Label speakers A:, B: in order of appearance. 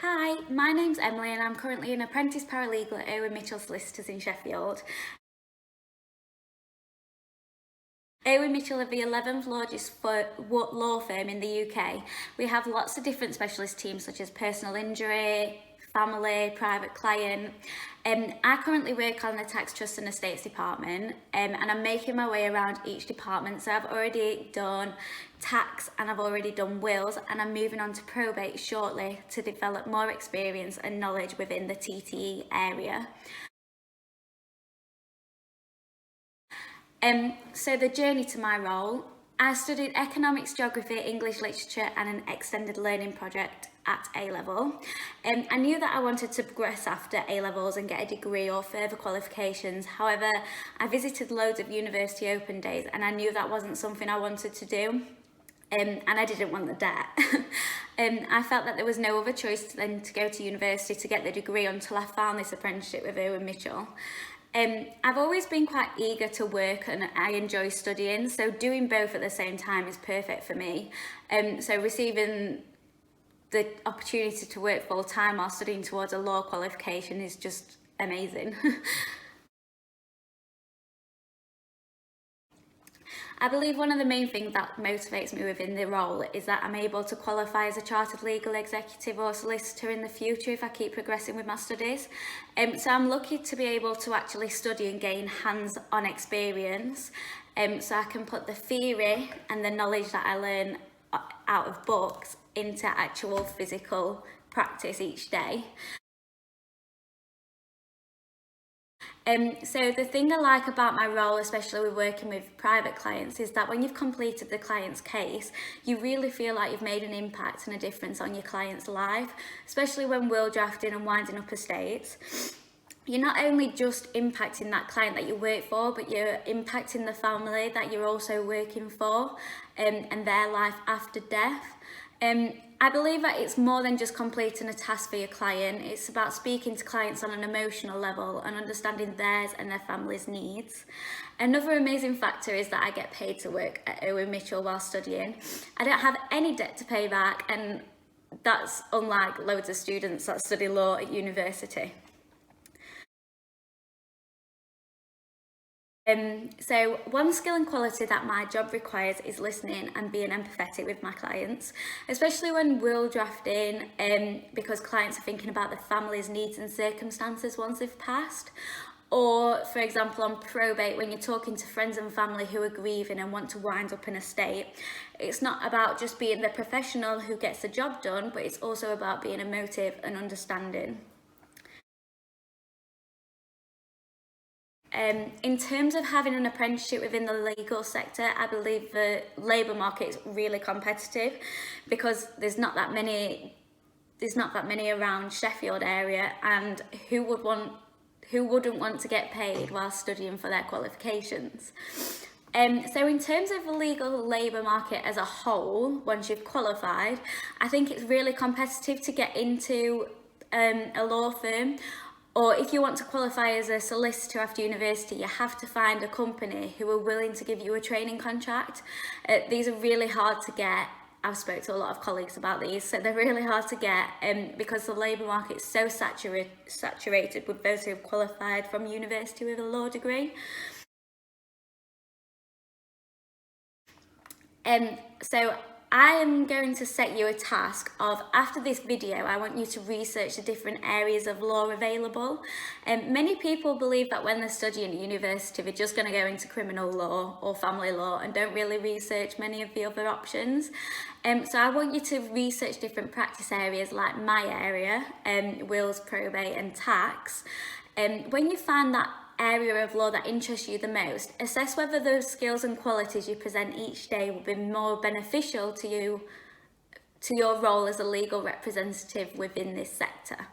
A: Hi, my name's Emily and I'm currently an Apprentice Paralegal at Irwin Mitchell Solicitors in Sheffield. Irwin Mitchell are the 11th largest law firm in the UK. We have lots of different specialist teams such as personal injury, family, private client. I currently work on the tax, trust and estates department and I'm making my way around each department. So I've already done tax and I've already done wills, and I'm moving on to probate shortly to develop more experience and knowledge within the TTE area. So the journey to my role, I studied economics, geography, English literature and an extended learning project at A-level. I knew that I wanted to progress after A-levels and get a degree or further qualifications. However, I visited loads of university open days and I knew that wasn't something I wanted to do. And I didn't want the debt. I felt that there was no other choice than to go to university to get the degree until I found this apprenticeship with Irwin Mitchell. I've always been quite eager to work and I enjoy studying, so doing both at the same time is perfect for me. So receiving the opportunity to work full time while studying towards a law qualification is just amazing. I believe one of the main things that motivates me within the role is that I'm able to qualify as a chartered legal executive or solicitor in the future if I keep progressing with my studies. So I'm lucky to be able to actually study and gain hands-on experience, so I can put the theory and the knowledge that I learn out of books into actual physical practice each day. So the thing I like about my role, especially with working with private clients, is that when you've completed the client's case, you really feel like you've made an impact and a difference on your client's life, especially when will drafting and winding up estates. You're not only just impacting that client that you work for, but you're impacting the family that you're also working for, and their life after death. I believe that it's more than just completing a task for your client. It's about speaking to clients on an emotional level and understanding theirs and their family's needs. Another amazing factor is that I get paid to work at Irwin Mitchell while studying. I don't have any debt to pay back, and that's unlike loads of students that study law at university. So one skill and quality that my job requires is listening and being empathetic with my clients, especially when will drafting, because clients are thinking about the family's needs and circumstances once they've passed. Or, for example, on probate, when you're talking to friends and family who are grieving and want to wind up an estate, it's not about just being the professional who gets the job done, but it's also about being emotive and understanding. In terms of having an apprenticeship within the legal sector, I believe the labour market is really competitive because there's not that many around Sheffield area, and who wouldn't want to get paid while studying for their qualifications. So in terms of the legal labour market as a whole, once you've qualified, I think it's really competitive to get into a law firm. Or if you want to qualify as a solicitor after university, you have to find a company who are willing to give you a training contract. These are really hard to get. I've spoke to a lot of colleagues about these, so they're really hard to get because the labour market is so saturated with those who have qualified from university with a law degree. So I am going to set you a task of, after this video, I want you to research the different areas of law available. Many people believe that when they're studying at university, they're just going to go into criminal law or family law and don't really research many of the other options. So I want you to research different practice areas like my area, wills, probate and tax. When you find that area of law that interests you the most, assess whether those skills and qualities you present each day will be more beneficial to you, to your role as a legal representative within this sector.